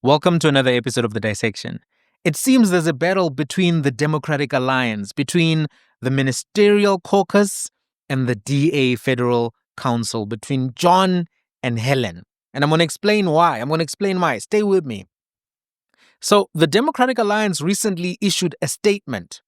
Welcome to another episode of The Dissection. It seems there's a battle between the Democratic Alliance, between the Ministerial Caucus and the DA Federal Council, between John and Helen. And I'm going to explain why. Stay with me. So, the Democratic Alliance recently issued a statement.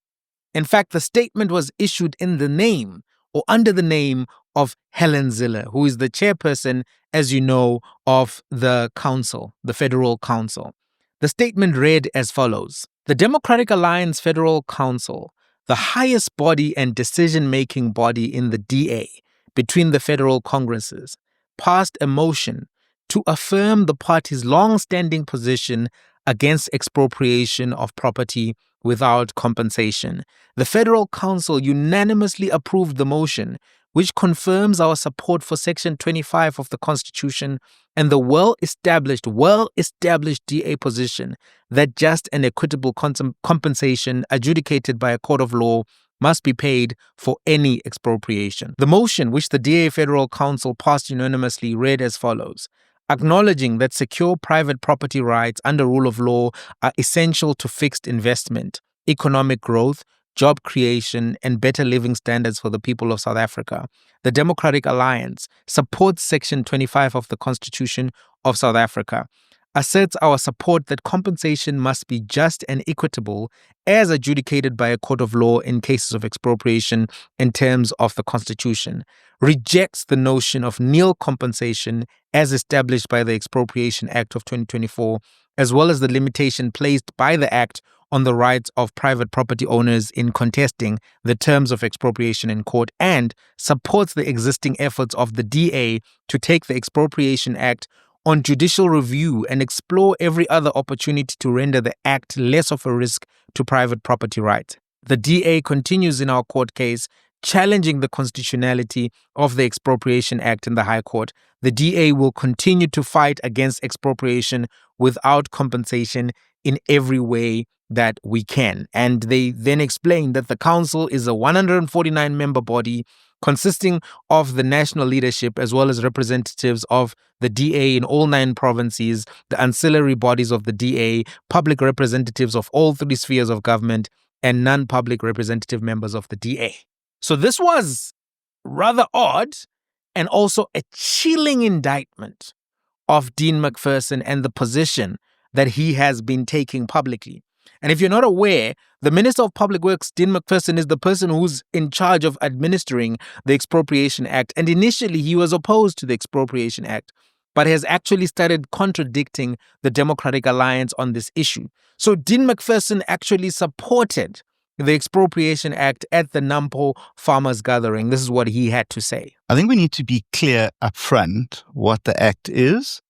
In fact, the statement was issued in the name or under the name of Helen Zille, who is the chairperson, as you know, of the council, the Federal Council. The statement read as follows: The Democratic Alliance Federal Council, the highest body and decision-making body in the DA between the federal congresses, passed a motion to affirm the party's long-standing position against expropriation of property without compensation. The Federal Council unanimously approved the motion, which confirms our support for Section 25 of the Constitution and the well-established DA position that just and equitable compensation adjudicated by a court of law must be paid for any expropriation. The motion, which the DA Federal Council passed unanimously, read as follows: Acknowledging that secure private property rights under rule of law are essential to fixed investment, economic growth, job creation, and better living standards for the people of South Africa, the Democratic Alliance supports Section 25 of the Constitution of South Africa, asserts our support that compensation must be just and equitable as adjudicated by a court of law in cases of expropriation in terms of the Constitution, rejects the notion of nil compensation as established by the Expropriation Act of 2024, as well as the limitation placed by the Act on the rights of private property owners in contesting the terms of expropriation in court, and supports the existing efforts of the DA to take the Expropriation Act on judicial review and explore every other opportunity to render the Act less of a risk to private property rights. The DA continues in our court case, challenging the constitutionality of the Expropriation Act in the High Court. The DA will continue to fight against expropriation without compensation in every way that we can. And they then explain that the council is a 149-member body consisting of the national leadership as well as representatives of the DA in all 9 provinces, the ancillary bodies of the DA, public representatives of all 3 spheres of government, and non-public representative members of the DA. So this was rather odd and also a chilling indictment of Dean McPherson and the position that he has been taking publicly. And if you're not aware, the Minister of Public Works, Dean McPherson, is the person who's in charge of administering the Expropriation Act. And initially, he was opposed to the Expropriation Act, but has actually started contradicting the Democratic Alliance on this issue. So Dean McPherson actually supported the Expropriation Act at the Nampo Farmers Gathering. This is what he had to say. I think we need to be clear up front what the Act is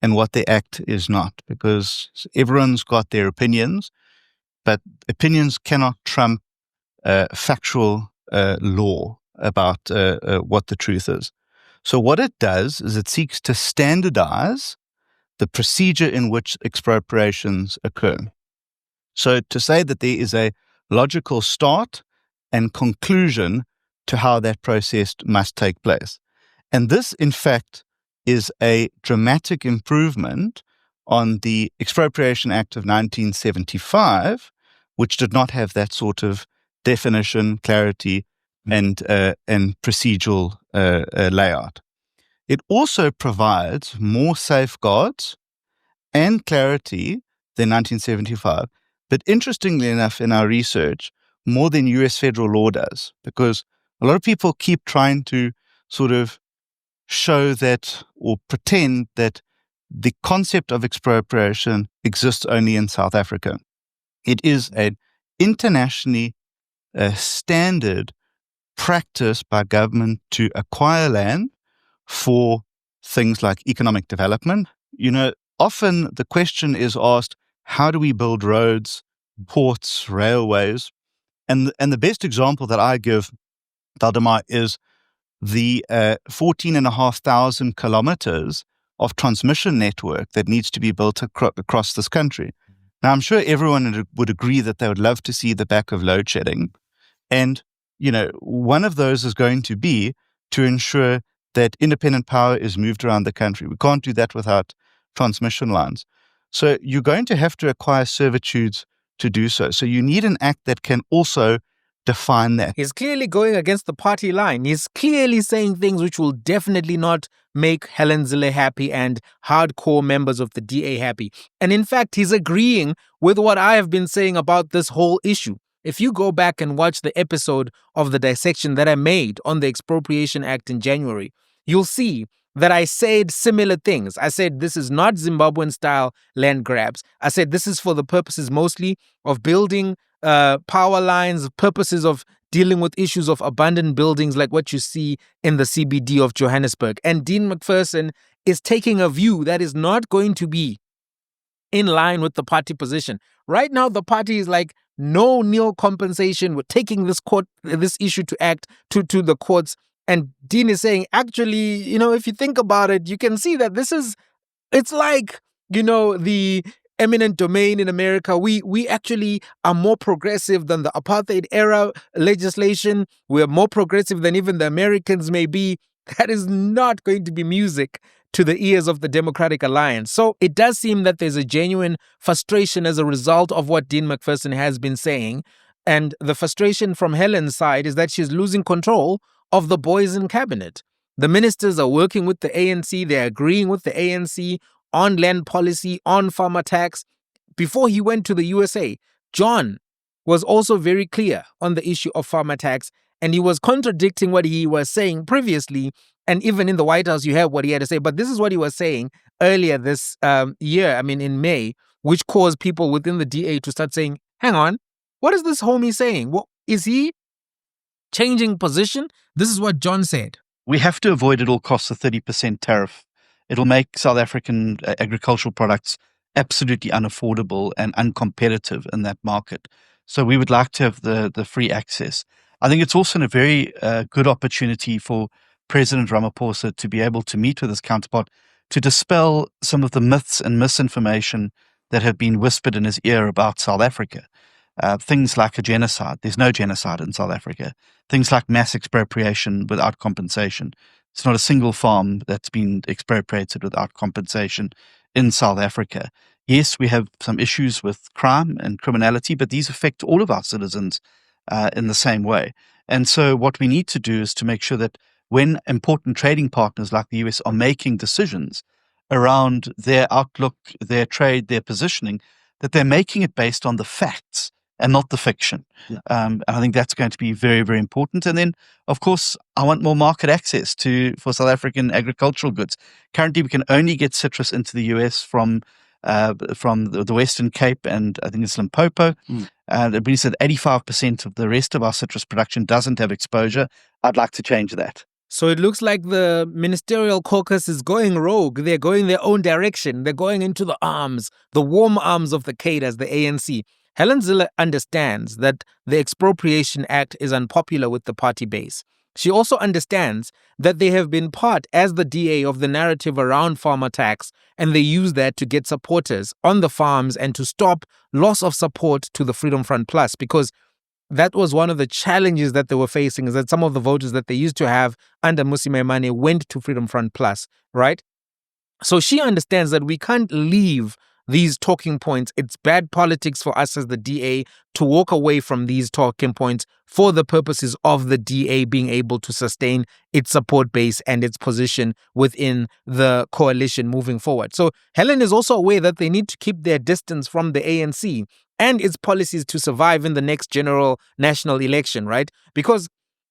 and what the Act is not, because everyone's got their opinions, but opinions cannot trump factual law about what the truth is. So what it does is it seeks to standardize the procedure in which expropriations occur. So to say that there is a logical start and conclusion to how that process must take place. And this, in fact, is a dramatic improvement on the Expropriation Act of 1975, which did not have that sort of definition, clarity, and procedural layout. It also provides more safeguards and clarity than 1975, but interestingly enough, in our research, more than US federal law does, because a lot of people keep trying to sort of show that or pretend that the concept of expropriation exists only in South Africa. It is an internationally standard practice by government to acquire land for things like economic development. You know, often the question is asked, how do we build roads, ports, railways? And the best example that I give, Valdemar, is the 14,500 kilometers of transmission network that needs to be built across this country. Now, I'm sure everyone would agree that they would love to see the back of load shedding. And, you know, one of those is going to be to ensure that independent power is moved around the country. We can't do that without transmission lines. So you're going to have to acquire servitudes to do so. So you need an act that can also define that. He's clearly going against the party line. He's clearly saying things which will definitely not make Helen Zille happy and hardcore members of the DA happy. And in fact, he's agreeing with what I have been saying about this whole issue. If you go back and watch the episode of the dissection that I made on the Expropriation Act in January, you'll see that I said similar things. I said this is not Zimbabwean-style land grabs. I said this is for the purposes mostly of building power lines, purposes of dealing with issues of abandoned buildings like what you see in the CBD of Johannesburg. And Dean McPherson is taking a view that is not going to be in line with the party position. Right now, the party is like, no nil compensation. We're taking this issue to to the courts. And Dean is saying, actually, if you think about it, you can see that it's like, the eminent domain in America. We actually are more progressive than the apartheid era legislation. We're more progressive than even the Americans may be. That is not going to be music to the ears of the Democratic Alliance. So it does seem that there's a genuine frustration as a result of what Dean McPherson has been saying. And the frustration from Helen's side is that she's losing control of the boys in cabinet. The ministers are working with the ANC. They're agreeing with the ANC on land policy, on farmer tax. Before he went to the USA, John was also very clear on the issue of farmer tax, and he was contradicting what he was saying previously. And even in the White House, you have what he had to say. But this is what he was saying earlier this year, in May, which caused people within the DA to start saying, hang on, what is this homie saying? What, is he changing position? This is what John said. We have to avoid at all costs a 30% tariff. It'll make South African agricultural products absolutely unaffordable and uncompetitive in that market. So we would like to have the free access. I think it's also a very good opportunity for President Ramaphosa to be able to meet with his counterpart to dispel some of the myths and misinformation that have been whispered in his ear about South Africa. Things like a genocide. There's no genocide in South Africa. Things like mass expropriation without compensation. It's not a single farm that's been expropriated without compensation in South Africa. Yes, we have some issues with crime and criminality, but these affect all of our citizens in the same way. And so what we need to do is to make sure that when important trading partners like the US are making decisions around their outlook, their trade, their positioning, that they're making it based on the facts and not the fiction. Yeah. And I think that's going to be very, very important. And then, of course, I want more market access for South African agricultural goods. Currently, we can only get citrus into the US from the Western Cape and I think it's Limpopo. But he said 85% of the rest of our citrus production doesn't have exposure. I'd like to change that. So it looks like the ministerial caucus is going rogue. They're going their own direction. They're going into the warm arms of the cadres, the ANC. Helen Zille understands that the Expropriation Act is unpopular with the party base. She also understands that they have been part, as the DA, of the narrative around farmer tax, and they use that to get supporters on the farms and to stop loss of support to the Freedom Front Plus, because that was one of the challenges that they were facing, is that some of the voters that they used to have under Mmusi Maimane went to Freedom Front Plus, right? So she understands that we can't leave these talking points. It's bad politics for us as the DA to walk away from these talking points for the purposes of the DA being able to sustain its support base and its position within the coalition moving forward. So Helen is also aware that they need to keep their distance from the ANC and its policies to survive in the next general national election, right? Because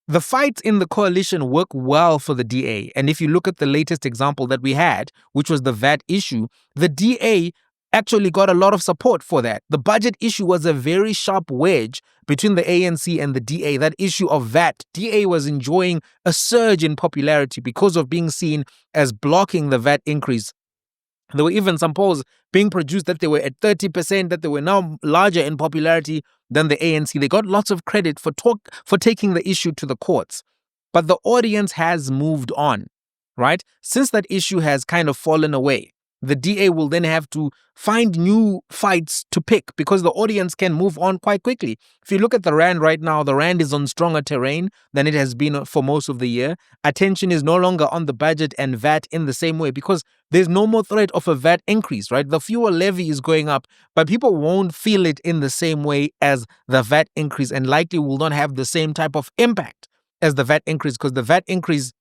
the fights in the coalition work well for the DA. And if you look at the latest example that we had, which was the VAT issue, the DA actually got a lot of support for that. The budget issue was a very sharp wedge between the ANC and the DA. That issue of VAT, DA was enjoying a surge in popularity because of being seen as blocking the VAT increase. There were even some polls being produced that they were at 30%, that they were now larger in popularity than the ANC. They got lots of credit for taking the issue to the courts. But the audience has moved on, right? Since that issue has kind of fallen away, the DA will then have to find new fights to pick because the audience can move on quite quickly. If you look at the Rand right now, the Rand is on stronger terrain than it has been for most of the year. Attention is no longer on the budget and VAT in the same way because there's no more threat of a VAT increase, right? The fuel levy is going up, but people won't feel it in the same way as the VAT increase and likely will not have the same type of impact as the VAT increase because the VAT increase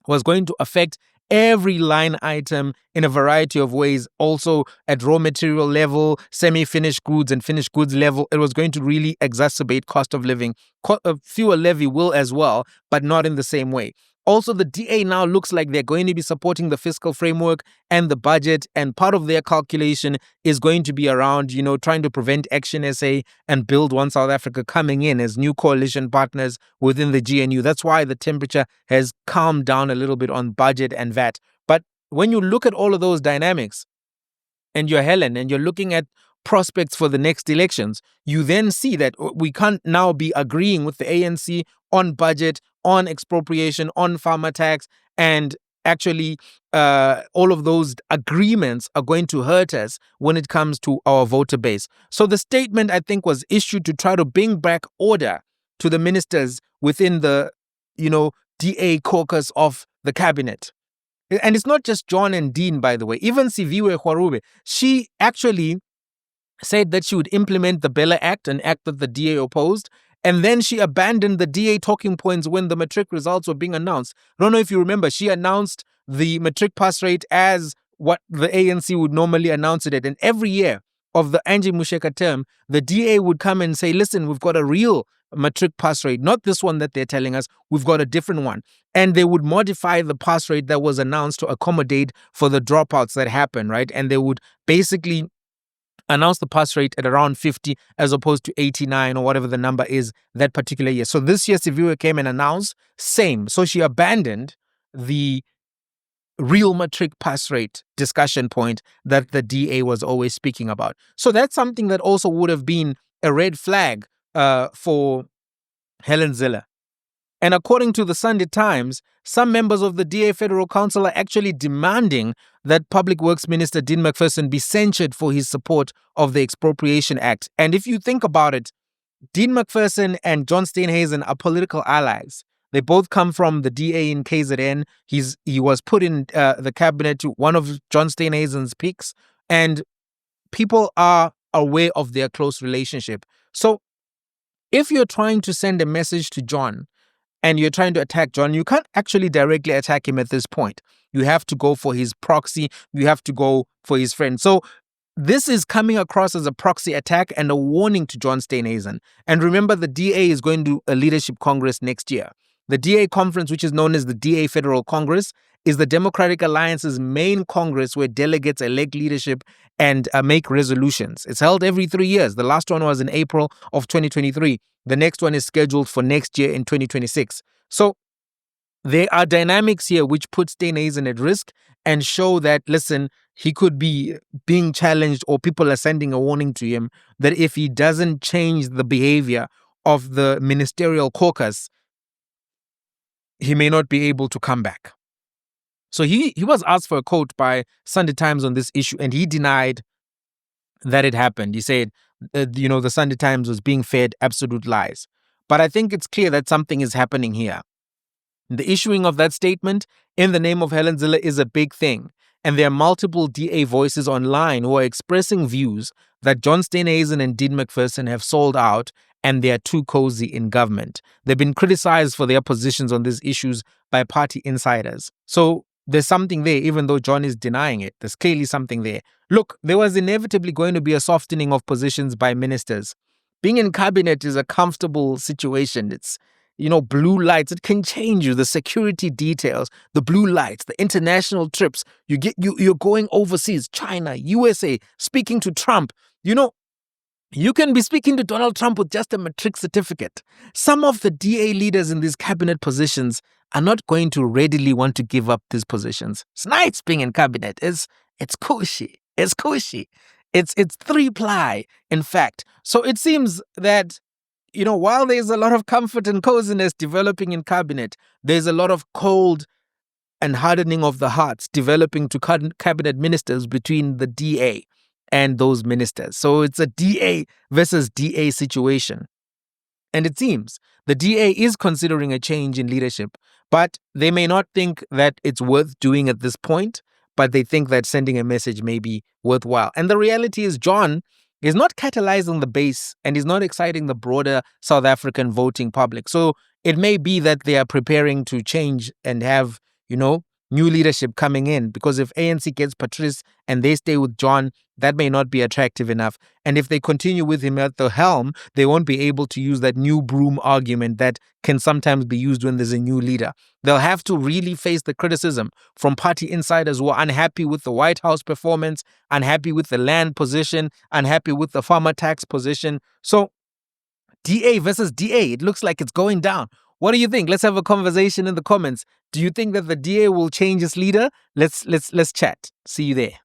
was going to affect every line item in a variety of ways. Also at raw material level, semi-finished goods and finished goods level, it was going to really exacerbate cost of living. Fuel levy will as well, but not in the same way. Also, the DA now looks like they're going to be supporting the fiscal framework and the budget, and part of their calculation is going to be around, trying to prevent Action SA and Build One South Africa coming in as new coalition partners within the GNU. That's why the temperature has calmed down a little bit on budget and VAT. But when you look at all of those dynamics, and you're Helen, and you're looking at prospects for the next elections, you then see that we can't now be agreeing with the ANC on budget, on expropriation, on farmer tax, and actually all of those agreements are going to hurt us when it comes to our voter base. So the statement, I think, was issued to try to bring back order to the ministers within the, DA caucus of the cabinet. And it's not just John and Dean, by the way. Even Siviwe Khwarube, she actually said that she would implement the Bella Act, an act that the DA opposed, and then she abandoned the DA talking points when the matric results were being announced. I don't know if you remember, she announced the matric pass rate as what the ANC would normally announce it at. And every year of the Angie Musheka term, the DA would come and say, listen, we've got a real matric pass rate, not this one that they're telling us, we've got a different one. And they would modify the pass rate that was announced to accommodate for the dropouts that happen, right? And they would basically announce the pass rate at around 50 as opposed to 89 or whatever the number is that particular year. So this year, Siviwe came and announced same. So she abandoned the real matric pass rate discussion point that the DA was always speaking about. So that's something that also would have been a red flag for Helen Zille. And according to the Sunday Times, some members of the DA Federal Council are actually demanding that Public Works Minister Dean McPherson be censured for his support of the Expropriation Act. And if you think about it, Dean McPherson and John Steenhuisen are political allies. They both come from the DA in KZN. He was put in the cabinet to one of John Steenhuisen's picks, and people are aware of their close relationship. So if you're trying to send a message to John, and you're trying to attack John, you can't actually directly attack him at this point. You have to go for his proxy. You have to go for his friend. So this is coming across as a proxy attack and a warning to John Steenhuisen. And remember, the DA is going to a leadership congress next year. The DA conference, which is known as the DA Federal Congress, is the Democratic Alliance's main congress where delegates elect leadership and make resolutions. It's held every 3 years. The last one was in April of 2023. The next one is scheduled for next year in 2026. So there are dynamics here which put Steenhuisen at risk and show that, listen, he could be being challenged, or people are sending a warning to him that if he doesn't change the behavior of the ministerial caucus, he may not be able to come back. So he was asked for a quote by Sunday Times on this issue, and he denied that it happened. He said, the Sunday Times was being fed absolute lies. But I think it's clear that something is happening here. The issuing of that statement in the name of Helen Zille is a big thing. And there are multiple DA voices online who are expressing views that John Steenhuisen and Dean McPherson have sold out and they are too cozy in government. They've been criticized for their positions on these issues by party insiders. So there's something there, even though John is denying it. There's clearly something there. Look, there was inevitably going to be a softening of positions by ministers. Being in cabinet is a comfortable situation. It's, blue lights. It can change you. The security details, the blue lights, the international trips. You're going overseas, China, USA, speaking to Trump. You can be speaking to Donald Trump with just a matric certificate. Some of the DA leaders in these cabinet positions are not going to readily want to give up these positions. It's nice being in cabinet. It's cushy. It's cushy. It's 3-ply, in fact. So it seems that, while there's a lot of comfort and coziness developing in cabinet, there's a lot of cold and hardening of the hearts developing to cabinet ministers between the DA and those ministers. So it's a DA versus DA situation. And it seems the DA is considering a change in leadership, but they may not think that it's worth doing at this point, but they think that sending a message may be worthwhile. And the reality is John is not catalyzing the base and is not exciting the broader South African voting public. So it may be that they are preparing to change and have, new leadership coming in, because if ANC gets Patrice and they stay with John, that may not be attractive enough. And if they continue with him at the helm, they won't be able to use that new broom argument that can sometimes be used when there's a new leader. They'll have to really face the criticism from party insiders who are unhappy with the White House performance, unhappy with the land position, unhappy with the farmer tax position. So DA versus DA, it looks like it's going down. What do you think? Let's have a conversation in the comments. Do you think that the DA will change its leader? Let's chat. See you there.